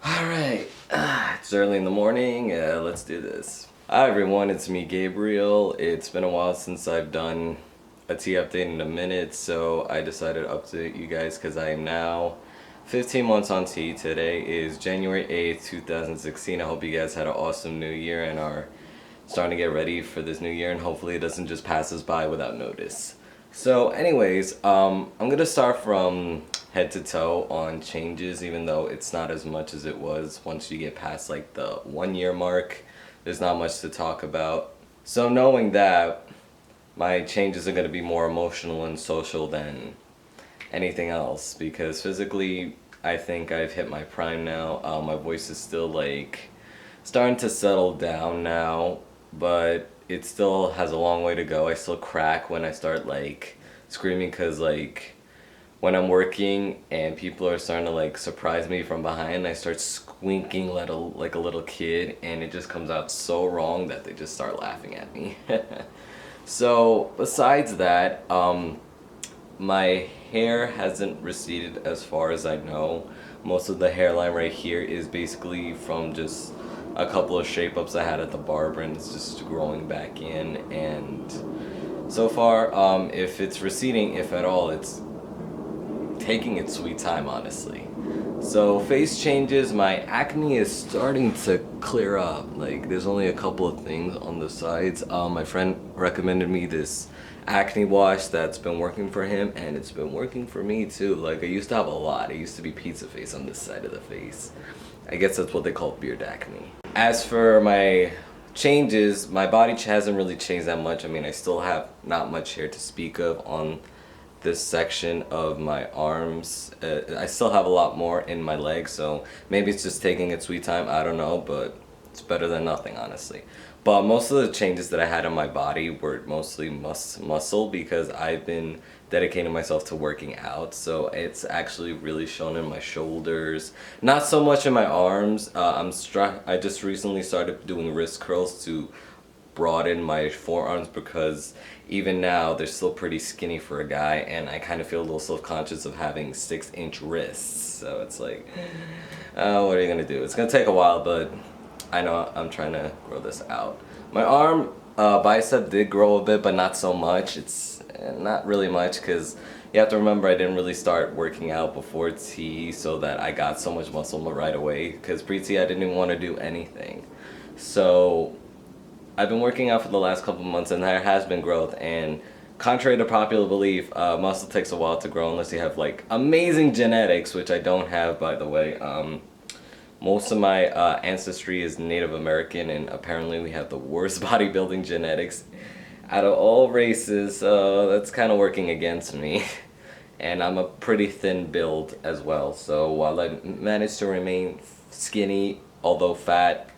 Alright, it's early in the morning, let's do this. Hi everyone, it's me Gabriel. It's been a while since I've done a tea update in a minute, so I decided to update you guys because I am now 15 months on tea. Today is January 8th, 2016. I hope you guys had an awesome new year and are starting to get ready for this new year, and hopefully it doesn't just pass us by without notice. So anyways, I'm gonna start from head to toe on changes, even though it's not as much as it was once you get past like the 1 year mark. There's not much to talk about. So knowing that, my changes are gonna be more emotional and social than anything else, because physically I think I've hit my prime now. My voice is still like starting to settle down now, but it still has a long way to go. I still crack when I start like screaming, because like when I'm working and people are starting to like surprise me from behind, I start squeaking like a little kid, and it just comes out so wrong that they just start laughing at me. So besides that, my hair hasn't receded as far as I know. Most of the hairline right here is basically from just a couple of shape ups I had at the barber, and it's just growing back in. And so far, if it's receding, if at all, it's taking its sweet time, honestly. So face changes, my acne is starting to clear up. Like there's only a couple of things on the sides. My friend recommended me this acne wash that's been working for him, and it's been working for me too. Like I used to have a lot. It used to be pizza face on this side of the face. I guess that's what they call beard acne. As for my changes, my body hasn't really changed that much. I mean, I still have not much hair to speak of on this section of my arms. I still have a lot more in my legs, so maybe it's just taking its sweet time, I don't know, but it's better than nothing, honestly. But most of the changes that I had on my body were mostly muscle, because I've been dedicating myself to working out, so it's actually really shown in my shoulders, not so much in my arms. I just recently started doing wrist curls to broaden my forearms, because even now they're still pretty skinny for a guy, and I kind of feel a little self-conscious of having 6-inch wrists. So it's like, what are you gonna do? It's gonna take a while, but I know I'm trying to grow this out. My arm bicep did grow a bit, but not so much. It's not really much, because you have to remember I didn't really start working out before tea, so that I got so much muscle right away, because pre-tea I didn't even want to do anything. So I've been working out for the last couple months, and there has been growth. And contrary to popular belief, muscle takes a while to grow unless you have like amazing genetics, which I don't have, by the way. Most of my ancestry is Native American, and apparently we have the worst bodybuilding genetics out of all races, so that's kind of working against me. And I'm a pretty thin build as well, so while I managed to remain skinny, although fat,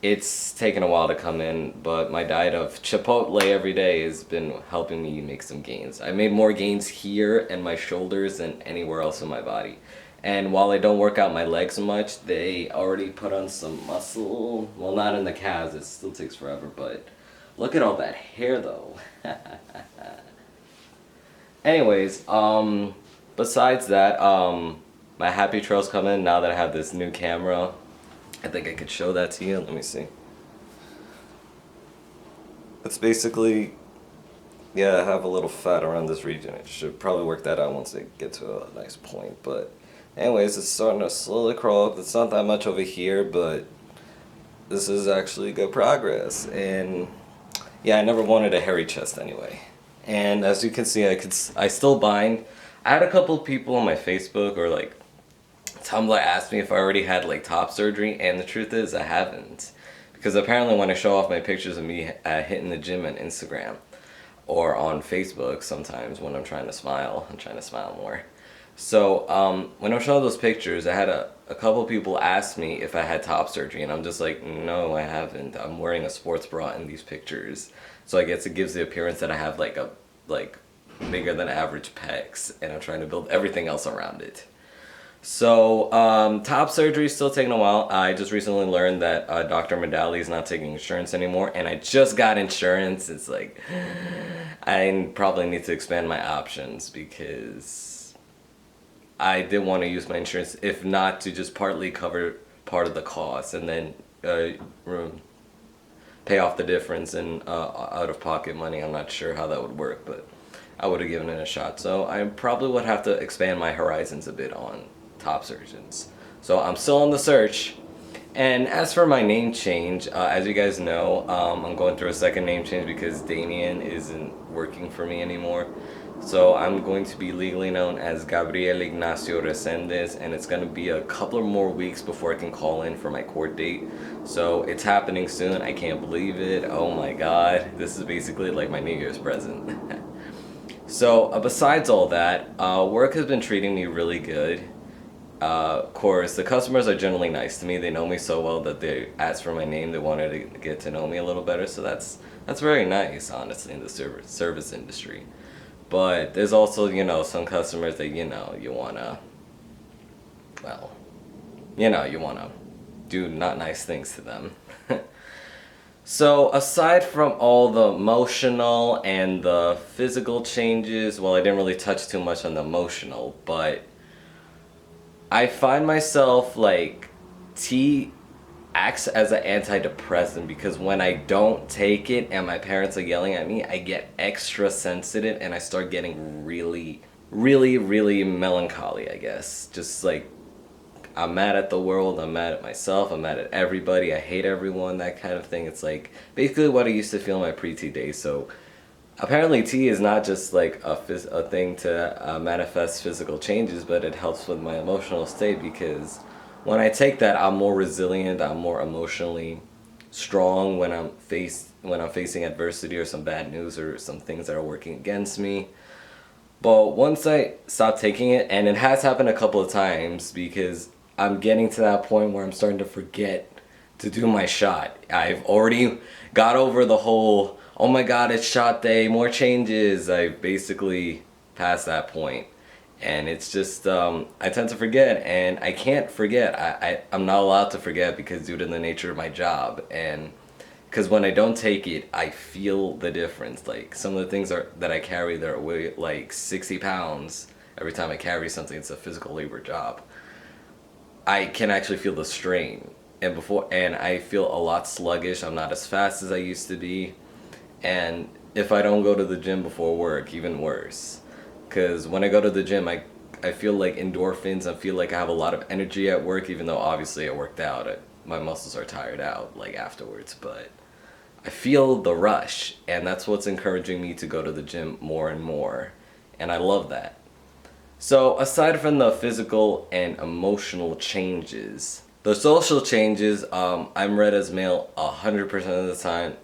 it's taken a while to come in. But my diet of Chipotle every day has been helping me make some gains. I made more gains here and my shoulders than anywhere else in my body. And while I don't work out my legs much, they already put on some muscle. Well, not in the calves, it still takes forever, but look at all that hair though. Anyways, besides that, my happy trails come in now that I have this new camera. I think I could show that to you. Let me see. It's basically, yeah, I have a little fat around this region. It should probably work that out once I get to a nice point. But anyways, it's starting to slowly crawl up. It's not that much over here, but this is actually good progress. And yeah, I never wanted a hairy chest anyway. And as you can see, I still bind. I had a couple people on my Facebook or like Tumblr asked me if I already had like top surgery, and the truth is I haven't, because apparently when I show off my pictures of me hitting the gym on Instagram or on Facebook, sometimes when I'm trying to smile more. So when I'm showing those pictures, I had a couple people ask me if I had top surgery, and I'm just like, no, I haven't. I'm wearing a sports bra in these pictures, so I guess it gives the appearance that I have like bigger than average pecs, and I'm trying to build everything else around it. So, top surgery is still taking a while. I just recently learned that Dr. Medali is not taking insurance anymore, and I just got insurance. It's like, I probably need to expand my options, because I did want to use my insurance, if not to just partly cover part of the cost and then pay off the difference in out of pocket money. I'm not sure how that would work, but I would have given it a shot. So I probably would have to expand my horizons a bit on top surgeons. So I'm still on the search. And as for my name change, as you guys know, I'm going through a second name change because Damien isn't working for me anymore. So I'm going to be legally known as Gabriel Ignacio Resendes, and it's going to be a couple of more weeks before I can call in for my court date. So it's happening soon. I can't believe it. Oh my god. This is basically like my New Year's present. So besides all that, work has been treating me really good. Of course, the customers are generally nice to me. They know me so well that they asked for my name. They wanted to get to know me a little better. So that's very nice, honestly, in the service industry. But there's also, some customers that, you wanna, well, you wanna do not nice things to them. So aside from all the emotional and the physical changes, well, I didn't really touch too much on the emotional, but I find myself like tea acts as an antidepressant because when I don't take it and my parents are yelling at me, I get extra sensitive and I start getting really, really, really melancholy, I guess. Just like I'm mad at the world, I'm mad at myself, I'm mad at everybody, I hate everyone, that kind of thing. It's like basically what I used to feel in my pre-T days. So apparently tea is not just like a thing to manifest physical changes, but it helps with my emotional state because when I take that, I'm more resilient, I'm more emotionally strong when I'm facing adversity or some bad news or some things that are working against me. But once I stop taking it, and it has happened a couple of times because I'm getting to that point where I'm starting to forget to do my shot. I've already got over the whole, oh my god, it's shot day, more changes. I basically passed that point. And it's just, I tend to forget, and I can't forget. I'm not allowed to forget because due to the nature of my job. And because when I don't take it, I feel the difference. Like some of the things that I carry that weigh like 60 pounds every time I carry something. It's a physical labor job. I can actually feel the strain. And I feel a lot sluggish. I'm not as fast as I used to be. And if I don't go to the gym before work, even worse. Because when I go to the gym, I feel like endorphins. I feel like I have a lot of energy at work, even though obviously I worked out. My muscles are tired out like afterwards. But I feel the rush. And that's what's encouraging me to go to the gym more and more. And I love that. So aside from the physical and emotional changes, the social changes, I'm read as male 100% of the time.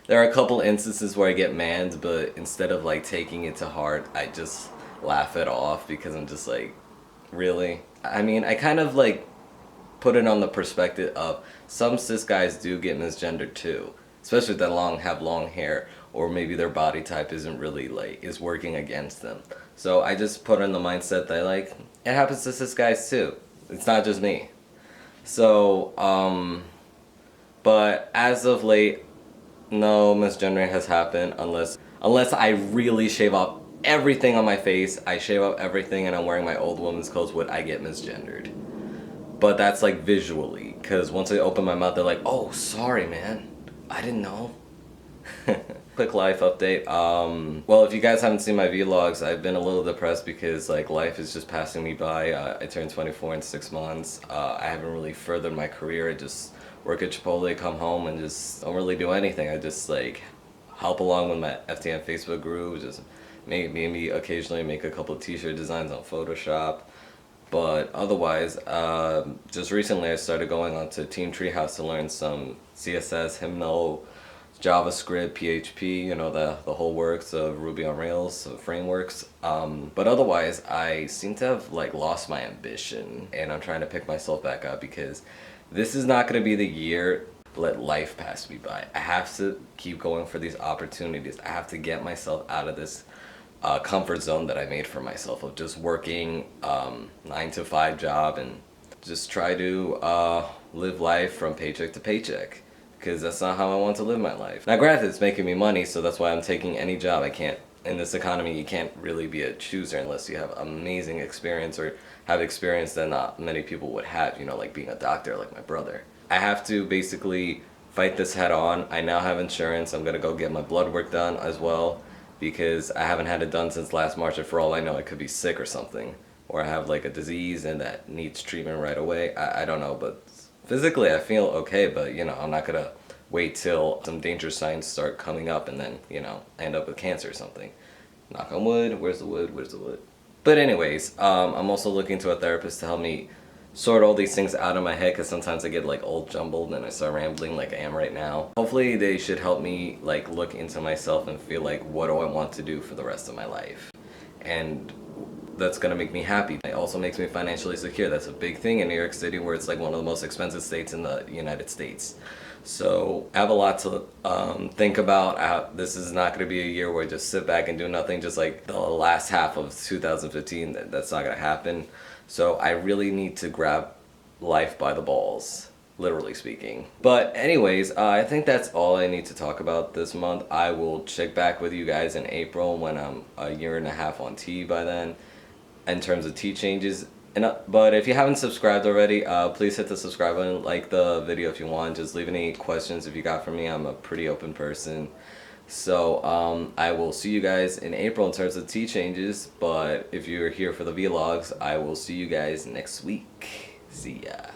There are a couple instances where I get mad, but instead of like taking it to heart, I just laugh it off because I'm just like, really? I mean, I kind of like put it on the perspective of some cis guys do get misgendered too, especially if they have long hair, or maybe their body type isn't really like, is working against them. So I just put in the mindset that like, it happens to cis guys too. It's not just me. So, but as of late, no misgendering has happened unless I really shave off everything on my face. I shave off everything and I'm wearing my old woman's clothes, would I get misgendered. But that's like visually, because once I open my mouth, they're like, oh, sorry, man. I didn't know. Quick life update. Well, if you guys haven't seen my vlogs, I've been a little depressed because like life is just passing me by. I turned 24 in 6 months. I haven't really furthered my career. I just work at Chipotle, come home, and just don't really do anything. I just like help along with my Ftm Facebook group, just maybe occasionally make a couple of t-shirt designs on Photoshop. But otherwise, just recently I started going on to Team Treehouse to learn some CSS, Hymnal, JavaScript, PHP, the whole works of Ruby on Rails frameworks. But otherwise, I seem to have like lost my ambition, and I'm trying to pick myself back up because this is not going to be the year to let life pass me by. I have to keep going for these opportunities. I have to get myself out of this comfort zone that I made for myself of just working 9-to-5 job and just try to live life from paycheck to paycheck, because that's not how I want to live my life. Now granted, it's making me money, so that's why I'm taking any job. I can't, in this economy, you can't really be a chooser unless you have amazing experience or have experience that not many people would have, you know, like being a doctor like my brother. I have to basically fight this head on. I now have insurance. I'm gonna go get my blood work done as well because I haven't had it done since last March, and for all I know I could be sick or something, or I have like a disease and that needs treatment right away. I don't know, but physically I feel okay, but you know, I'm not gonna wait till some danger signs start coming up and then, you know, end up with cancer or something. Knock on wood. Where's the wood? Where's the wood? But anyways, I'm also looking to a therapist to help me sort all these things out of my head, because sometimes I get like all jumbled and I start rambling like I am right now. Hopefully they should help me like look into myself and feel like, what do I want to do for the rest of my life? And that's gonna make me happy. It also makes me financially secure. That's a big thing in New York City, where it's like one of the most expensive states in the United States. So I have a lot to think about. This is not gonna be a year where I just sit back and do nothing, just like the last half of 2015. That's not gonna happen. So I really need to grab life by the balls, literally speaking. But anyways, I think that's all I need to talk about this month. I will check back with you guys in April when I'm a year and a half on T by then, in terms of T changes. But if you haven't subscribed already, please hit the subscribe button, like the video if you want. Just leave any questions if you got for me. I'm a pretty open person. So I will see you guys in April in terms of T changes. But if you're here for the vlogs, I will see you guys next week. See ya.